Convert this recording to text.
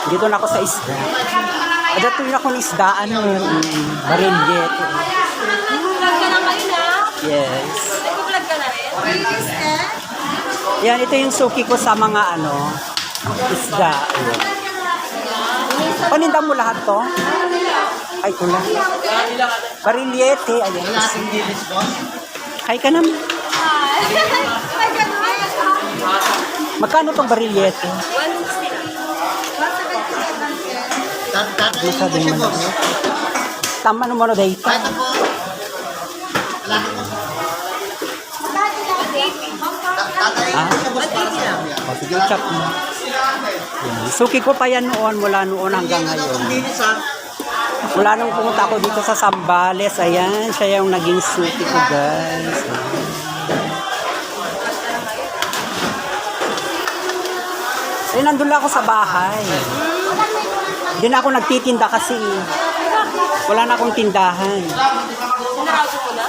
Dito na ako sa isda. Dito na ako ng isdaan nun. Barillet. Vlog ka na kayo na? Yes. Nag-vlog ka na rin? Yan, ito yung suki ko sa mga isda. Ayan. Paninda mo lahat to? Ay, ito na. Barillete. Ayan. Hay ka naman. Magkano tong barillete? 160 lang. Masabi mo na. Tama naman na dito. Ah? O, sige, chop mo. Yan. Suki ko pa yan mula noon hanggang ngayon. Mula nung pumunta ako dito sa Zambales, ayan, siya yung naging suki ko, guys. Eh, nandun lang ako sa bahay. Hindi na ako nagtitinda kasi wala na akong tindahan. Sinarado mo na?